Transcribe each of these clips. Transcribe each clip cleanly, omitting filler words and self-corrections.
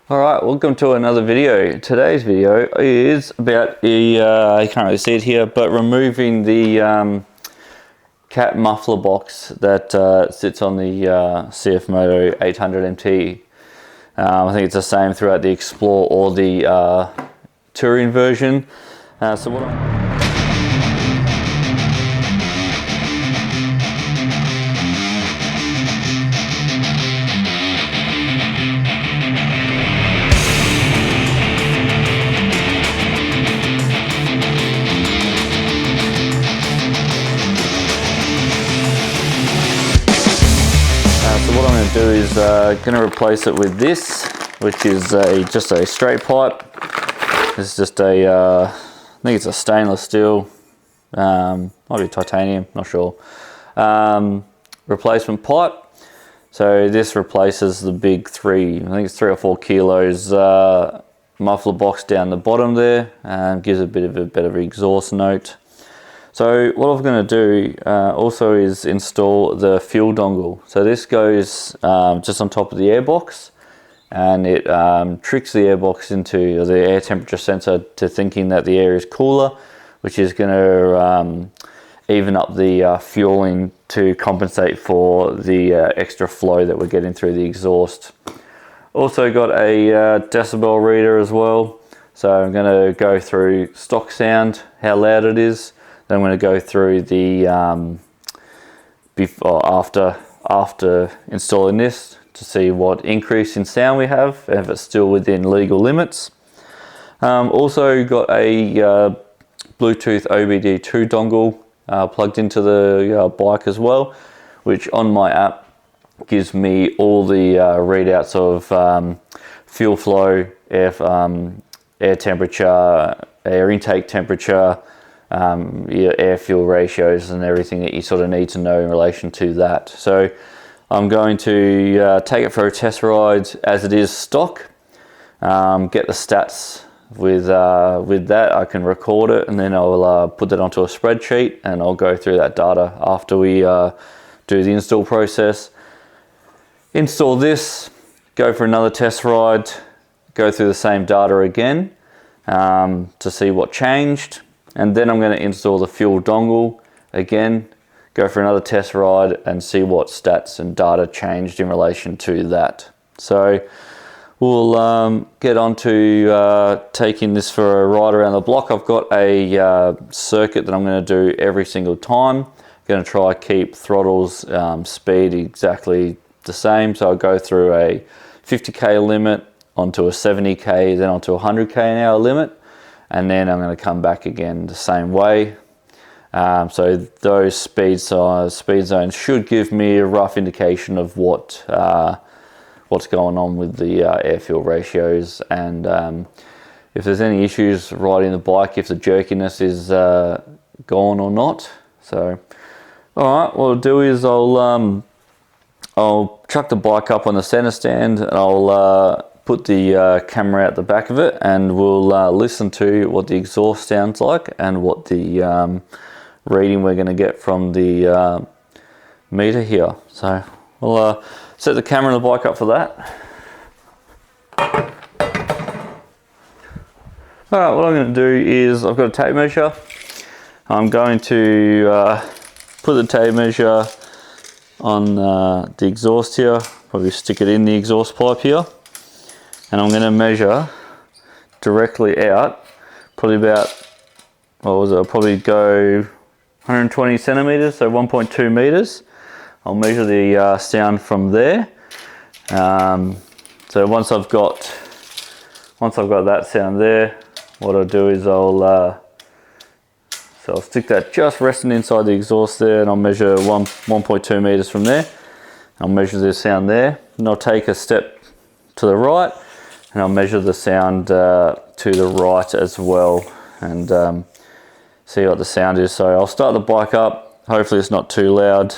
Alright, welcome to another video. Today's video is about the, I can't really see it here, but removing the cat muffler box that sits on the CFMoto 800MT. I think it's the same throughout the Explore or the Touring version. So what I'm going to do is going to replace it with this, which is just a straight pipe. It's just a, I think it's a stainless steel, might be titanium, not sure, replacement pipe. So this replaces the big I think it's 3 or 4 kilos muffler box down the bottom there, and gives a bit of a better exhaust note. So what I'm going to do also is install the fuel dongle. So this goes just on top of the airbox, and it tricks the airbox into, or the air temperature sensor, to thinking that the air is cooler, which is going to even up the fueling to compensate for the extra flow that we're getting through the exhaust. Also got a decibel reader as well. So I'm going to go through stock sound, how loud it is. Then I'm going to go through the after installing this to see what increase in sound we have, if it's still within legal limits. Also got a Bluetooth OBD2 dongle plugged into the bike as well, which on my app gives me all the readouts of fuel flow, air temperature, air intake temperature, your air fuel ratios, and everything that you sort of need to know in relation to that. So I'm going to take it for a test ride as it is stock, get the stats with that. I can record it, and then I'll put that onto a spreadsheet, and I'll go through that data after we do the install process. Install this, go for another test ride, go through the same data again to see what changed. And then I'm going to install the fuel dongle again, go for another test ride, and see what stats and data changed in relation to that. So we'll get on to taking this for a ride around the block. I've got a circuit that I'm going to do every single time. I'm going to try keep throttles speed exactly the same. So I'll go through a 50k limit onto a 70k, then onto a 100k an hour limit. And then I'm going to come back again the same way. So those speed zones should give me a rough indication of what's going on with the air fuel ratios, and if there's any issues riding the bike, if the jerkiness is gone or not. So, all right, what I'll do is I'll chuck the bike up on the center stand, and I'll put the camera out the back of it, and we'll listen to what the exhaust sounds like and what the reading we're going to get from the meter here. So we'll set the camera and the bike up for that. Alright, what I'm going to do is, I've got a tape measure. I'm going to put the tape measure on the exhaust here, probably stick it in the exhaust pipe here. And I'm going to measure directly out, probably about, what was it, I'll probably go 120 centimeters, so 1.2 meters. I'll measure the sound from there. So once I've got that sound there, what I'll do is I'll stick that just resting inside the exhaust there, and I'll measure 1.2 meters from there. I'll measure the sound there, and I'll take a step to the right, and I'll measure the sound to the right as well, and see what the sound is. So I'll start the bike up. Hopefully it's not too loud.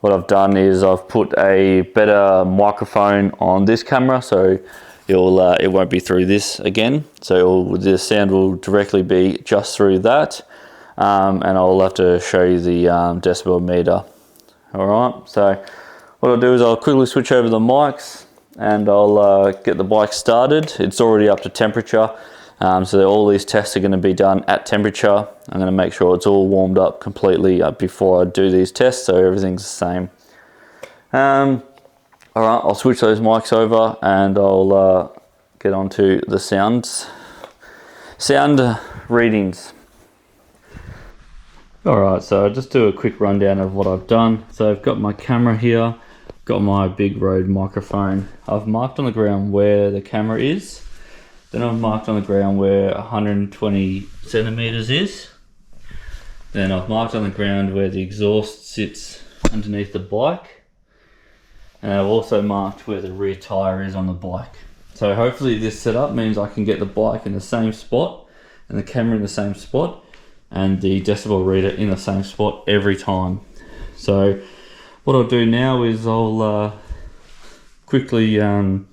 What I've done is I've put a better microphone on this camera, so it won't be through this again. So the sound will directly be just through that, and I'll have to show you the decibel meter. All right. So what I'll do is I'll quickly switch over the mics. and I'll get the bike started. It's already up to temperature, so all these tests are going to be done at temperature. I'm going to make sure it's all warmed up completely before I do these tests, so everything's the same. Alright, I'll switch those mics over and I'll get onto the sound readings. Alright, so I'll just do a quick rundown of what I've done. So I've got my camera here, got my big Rode microphone. I've marked on the ground where the camera is. Then I've marked on the ground where 120 centimeters is. Then I've marked on the ground where the exhaust sits underneath the bike. And I've also marked where the rear tire is on the bike. So hopefully this setup means I can get the bike in the same spot and the camera in the same spot and the decibel reader in the same spot every time. So what I'll do now is I'll quickly turn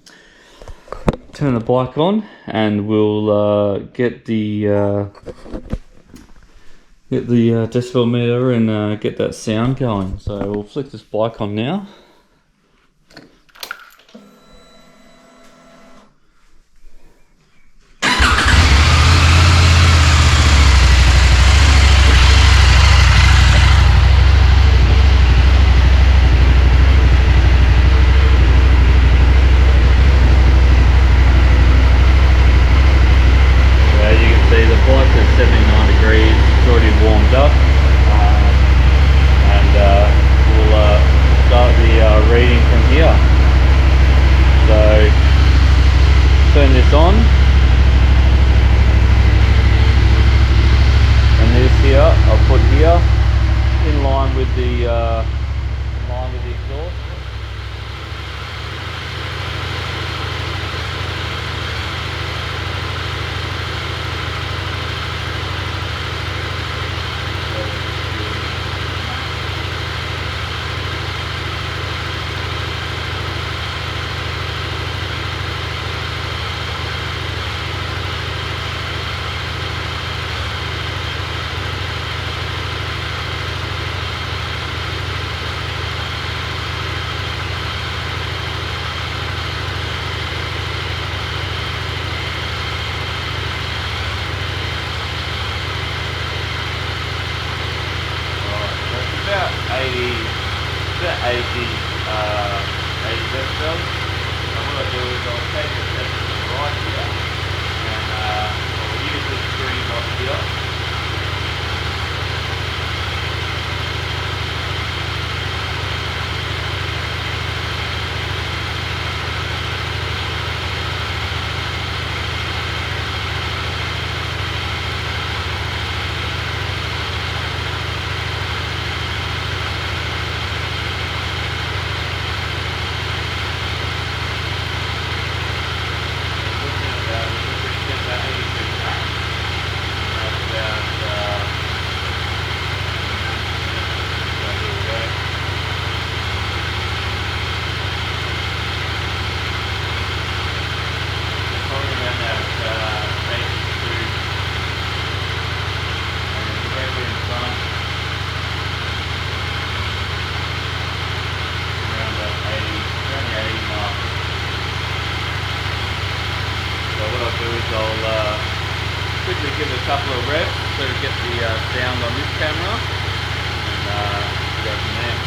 the bike on and we'll get the decibel meter and get that sound going. So we'll flick this bike on now. Turn this on, and this here I'll put here in line with the exhaust. About 80 decibels. And what I do is I'll take the test to the right here, and I'll use this screen off here. I'll quickly give it a couple of revs so to get the sound on this camera, and go from there.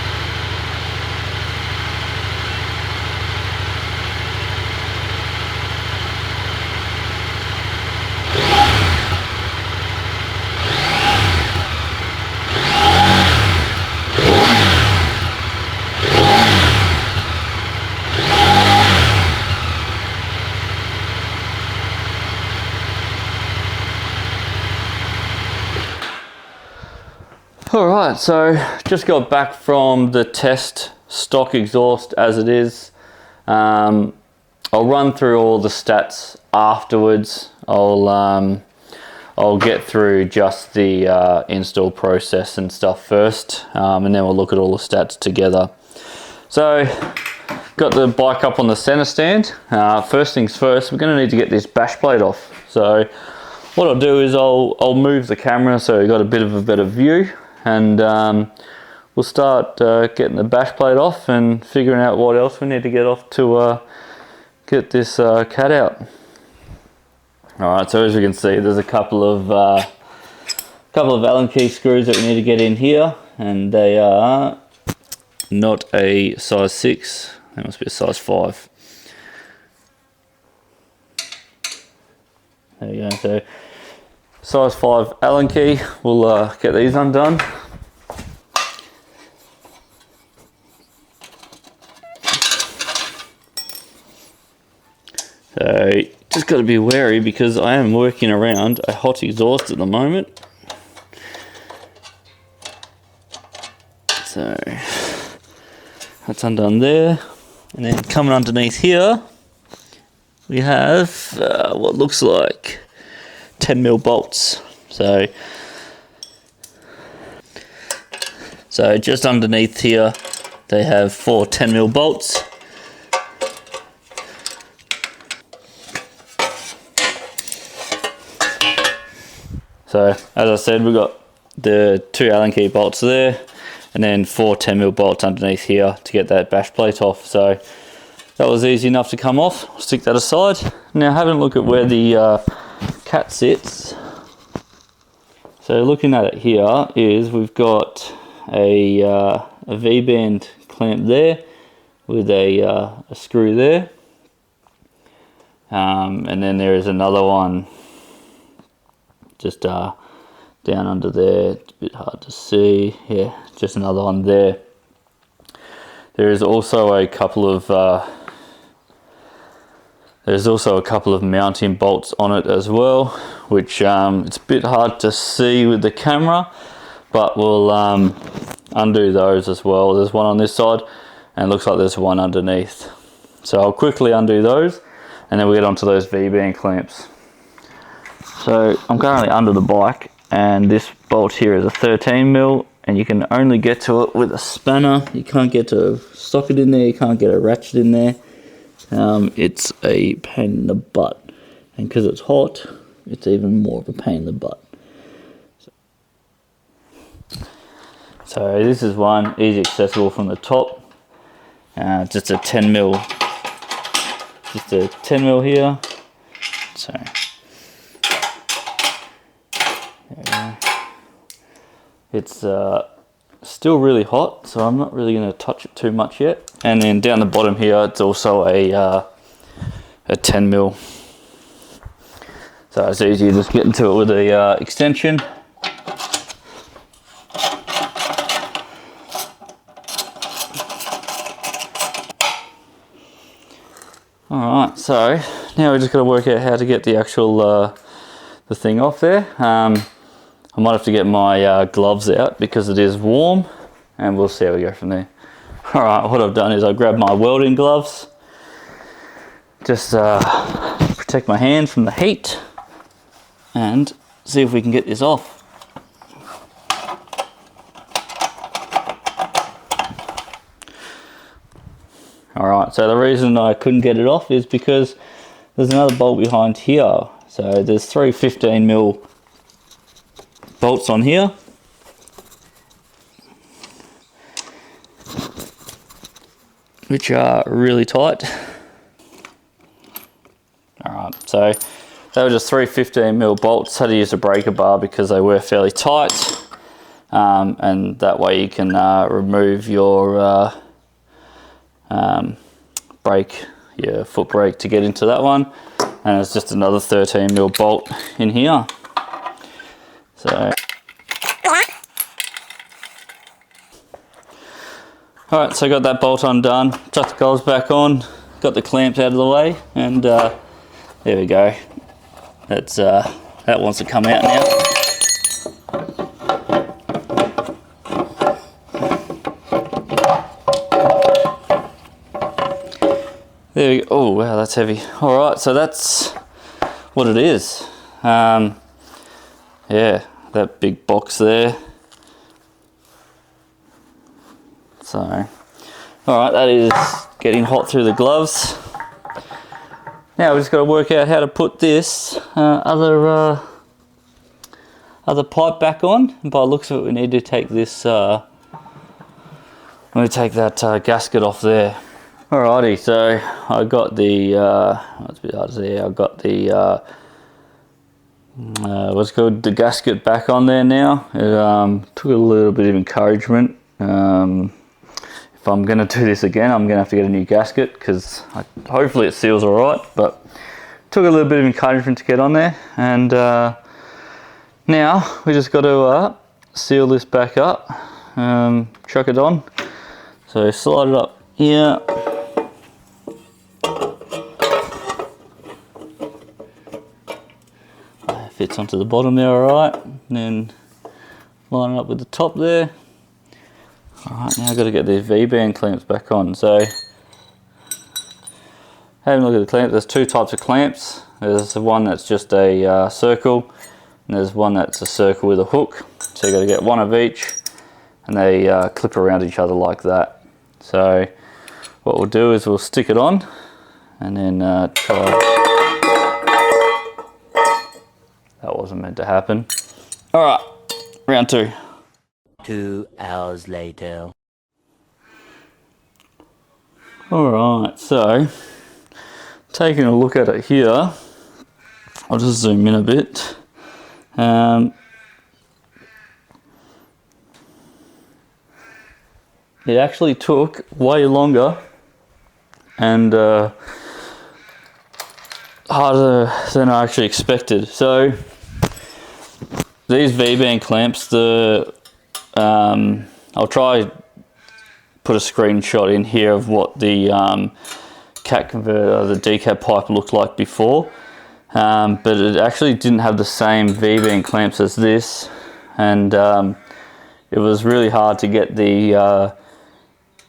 Alright, so just got back from the test stock exhaust as it is. I'll run through all the stats afterwards. I'll get through just the install process and stuff first, and then we'll look at all the stats together. So, got the bike up on the center stand. First things first, we're going to need to get this bash plate off. So, what I'll do is I'll move the camera so we've got a bit of a better view. And we'll start getting the bash plate off and figuring out what else we need to get off to get this cat out. Alright, so as you can see, there's a couple of Allen key screws that we need to get in here, and they are not a size 6, they must be a size 5. There you go, so size 5 Allen key, we'll get these undone. So just got to be wary because I am working around a hot exhaust at the moment. So that's undone there, and then coming underneath here we have what looks like 10mm bolts. So just underneath here they have 4 10mm bolts. So as I said, we've got the 2 Allen key bolts there, and then 4 10mm bolts underneath here to get that bash plate off. So that was easy enough to come off. I'll stick that aside. Now having a look at where the cat sits. So looking at it here is we've got a V-band clamp there with a screw there, and then there is another one just down under there. It's a bit hard to see. Yeah, just another one there. There is also a couple of mounting bolts on it as well, which it's a bit hard to see with the camera, but we'll undo those as well. There's one on this side, and it looks like there's one underneath. So I'll quickly undo those, and then we'll get onto those V-band clamps. So I'm currently under the bike, and this bolt here is a 13mm, and you can only get to it with a spanner. You can't get a socket in there, you can't get a ratchet in there. It's a pain in the butt, and because it's hot, it's even more of a pain in the butt. So this is one, easy accessible from the top. Just a 10mm here. So it's still really hot, so I'm not really going to touch it too much yet. And then down the bottom here, it's also a 10mm. So it's easy to just get into it with a extension. Alright, so now we just got to work out how to get the actual the thing off there. I might have to get my gloves out because it is warm, and we'll see how we go from there. Alright, what I've done is I've grabbed my welding gloves, just protect my hands from the heat, and see if we can get this off. Alright, so the reason I couldn't get it off is because there's another bolt behind here. So there's 3 15mm bolts on here, which are really tight. Alright, so they were just 3 15mm bolts. Had to use a breaker bar because they were fairly tight, and that way you can remove your brake, your foot brake, to get into that one. And it's just another 13mm bolt in here. So, alright, so I got that bolt undone, chucked the gloves back on, got the clamps out of the way, and there we go. That's that wants to come out now. There we go. Oh wow, that's heavy. Alright, so that's what it is. Yeah, that big box there. So, alright, that is getting hot through the gloves. Now we've just got to work out how to put this other pipe back on. And by the looks of it, we need to take this, I'm going to take that gasket off there. Alrighty, so I got the it's a bit hard to see. I got the what's it called, the gasket back on there now. It took a little bit of encouragement. If I'm going to do this again, I'm going to have to get a new gasket, because hopefully it seals all right. But took a little bit of encouragement to get on there, and now we just got to seal this back up, chuck it on. So slide it up here. Fits onto the bottom there, alright. And then line it up with the top there. Alright, now I've got to get these V-band clamps back on. So, having a look at the clamp, there's two types of clamps. There's the one that's just a circle, and there's one that's a circle with a hook. So you've got to get one of each, and they clip around each other like that. So what we'll do is we'll stick it on, and then try. That wasn't meant to happen. Alright, round two. 2 hours later. Alright, so taking a look at it here, I'll just zoom in a bit. It actually took way longer and harder than I actually expected. So these V-band clamps, I'll try put a screenshot in here of what the cat converter, the decap pipe looked like before, but it actually didn't have the same V-band clamps as this, and it was really hard to get the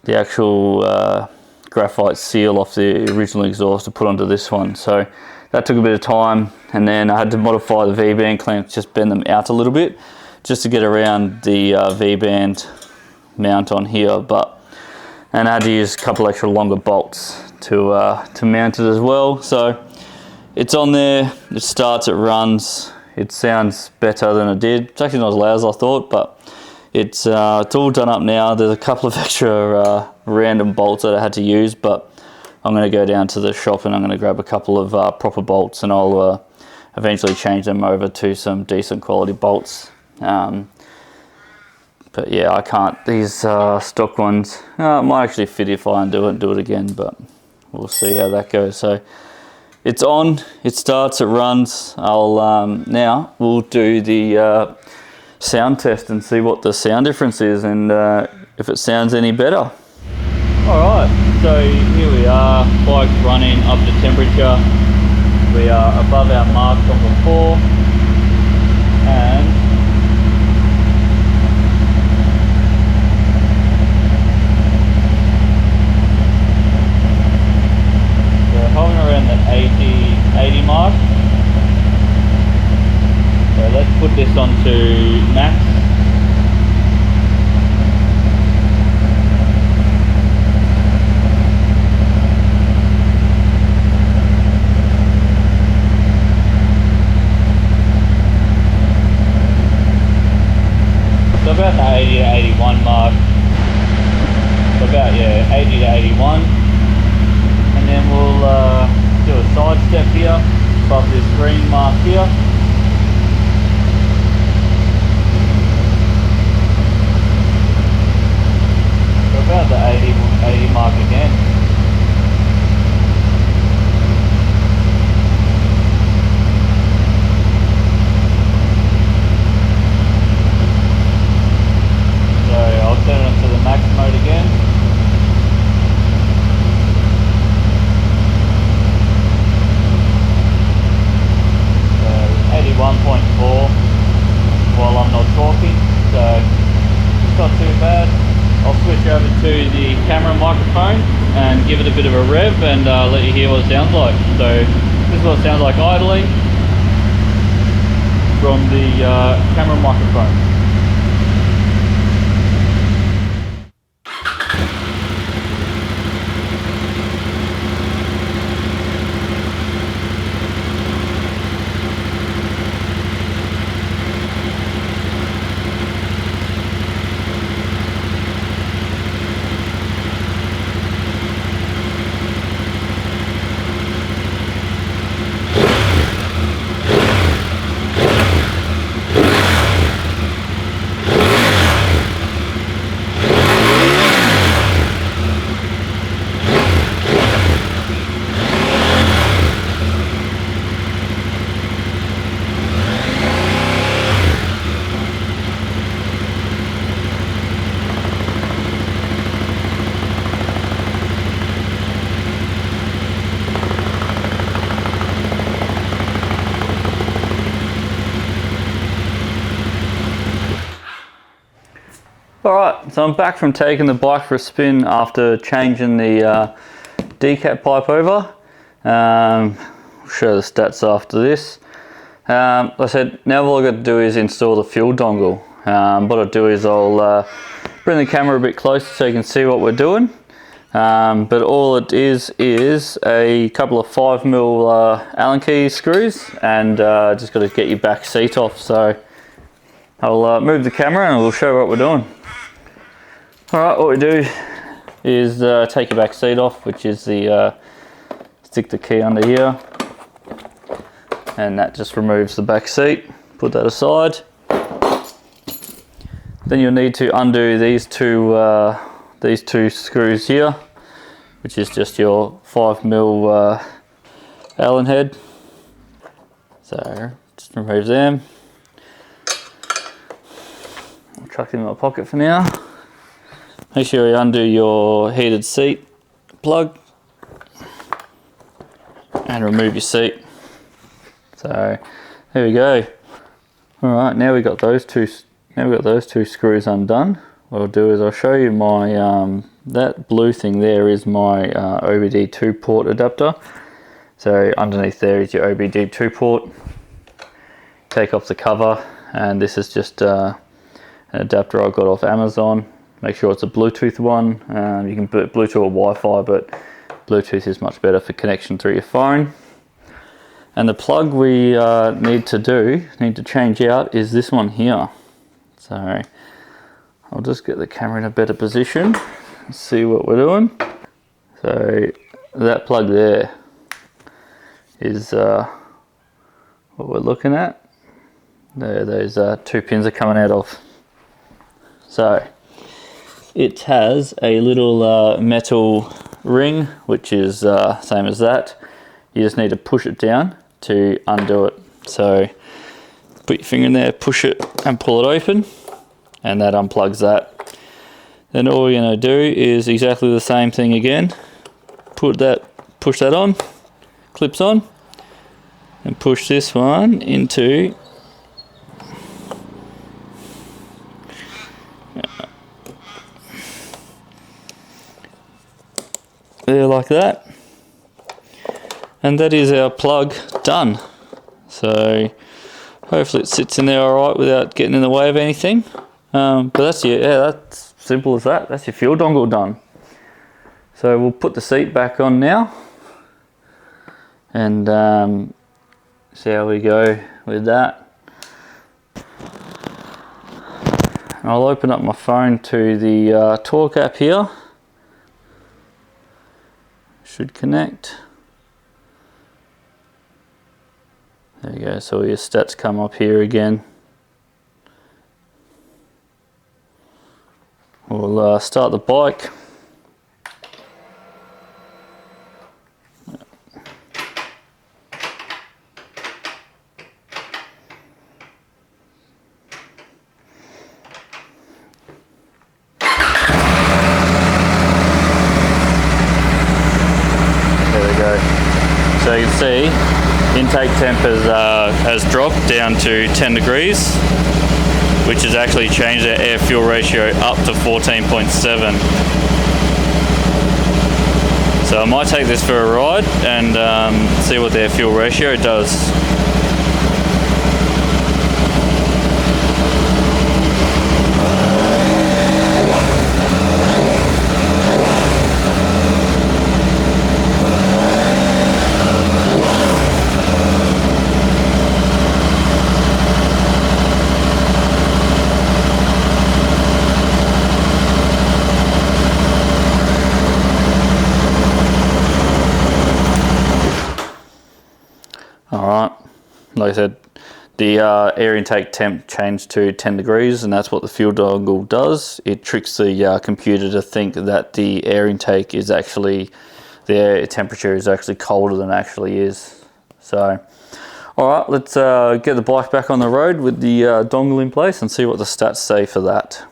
actual graphite seal off the original exhaust to put onto this one. So that took a bit of time, and then I had to modify the V-band clamps, just bend them out a little bit just to get around the V-band mount on here. And I had to use a couple extra longer bolts to mount it as well. So it's on there, it starts, it runs, it sounds better than it did. It's actually not as loud as I thought, but it's all done up now. There's a couple of extra random bolts that I had to use, but I'm going to go down to the shop and I'm going to grab a couple of proper bolts, and I'll eventually change them over to some decent quality bolts. But yeah, I can't, these stock ones, might actually fit if I undo it and do it again, but we'll see how that goes. So it's on, it starts, it runs. Now we'll do the sound test and see what the sound difference is, and if it sounds any better. Alright, so here we are, bike's running up to temperature. We are above our mark from before, and we're hovering around the 80 mark. So let's put this onto max. So about the 80 to 81 mark. So about, yeah, 80 to 81. And then we'll do a side step here, above this green mark here. So about the 80 mark again. So I'll turn it onto the max mode again. So 81.4 while I'm not talking, so it's not too bad. I'll switch over to the camera microphone and give it a bit of a rev and let you hear what it sounds like. So this is what it sounds like idling from the camera microphone. Alright, so I'm back from taking the bike for a spin after changing the decap pipe over. I'll show the stats after this. Like I said, now all I've got to do is install the fuel dongle. What I'll do is I'll bring the camera a bit closer so you can see what we're doing. But all it is a couple of 5mm Allen key screws, and just got to get your back seat off. So I'll move the camera and we'll show what we're doing. Alright, what we do is take your back seat off, which is the stick the key under here, and that just removes the back seat. Put that aside. Then you'll need to undo these two screws here, which is just your 5mm Allen head. So just remove them. I'll chuck them in my pocket for now. Make sure you undo your heated seat plug and remove your seat. So there we go. All right, now we've got those two screws undone. What I'll do is I'll show you my that blue thing there is my OBD2 port adapter. So underneath there is your OBD2 port. Take off the cover, and this is just an adapter I got off Amazon. Make sure it's a Bluetooth one. You can put Bluetooth or Wi-Fi, but Bluetooth is much better for connection through your phone. And the plug we need to change out is this one here. So I'll just get the camera in a better position and see what we're doing. So that plug there is what we're looking at. There, those two pins are coming out of. So it has a little metal ring, which is same as that. You just need to push it down to undo it. So put your finger in there, push it and pull it open, and that unplugs that. Then all you're going to do is exactly the same thing again. Push that on, clips on, and push this one into there like that, and that is our plug done. So hopefully it sits in there alright without getting in the way of anything. But that's that's simple as that. That's your fuel dongle done. So we'll put the seat back on now and see how we go with that. I'll open up my phone to the Talk app here. Should connect. There you go, so all your stats come up here again. We'll start the bike. So you can see intake temp has dropped down to 10 degrees, which has actually changed our air fuel ratio up to 14.7. So I might take this for a ride and see what the air fuel ratio does. Alright, like I said, the air intake temp changed to 10 degrees, and that's what the fuel dongle does. It tricks the computer to think that the air intake is actually, the air temperature is actually colder than it actually is. So, alright, let's get the bike back on the road with the dongle in place and see what the stats say for that.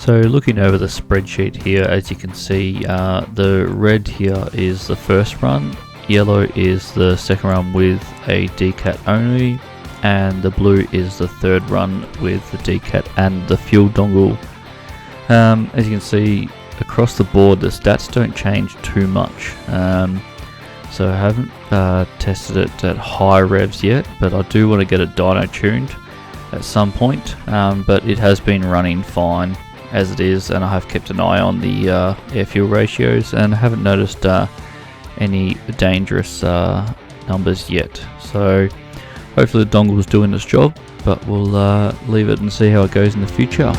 So looking over the spreadsheet here, as you can see, the red here is the first run, yellow is the second run with a DCAT only, and the blue is the third run with the DCAT and the fuel dongle. As you can see, across the board the stats don't change too much. So I haven't tested it at high revs yet, but I do want to get it dyno tuned at some point. But it has been running fine as it is, and I have kept an eye on the air fuel ratios, and I haven't noticed any dangerous numbers yet. So hopefully the dongle is doing its job, but we'll leave it and see how it goes in the future.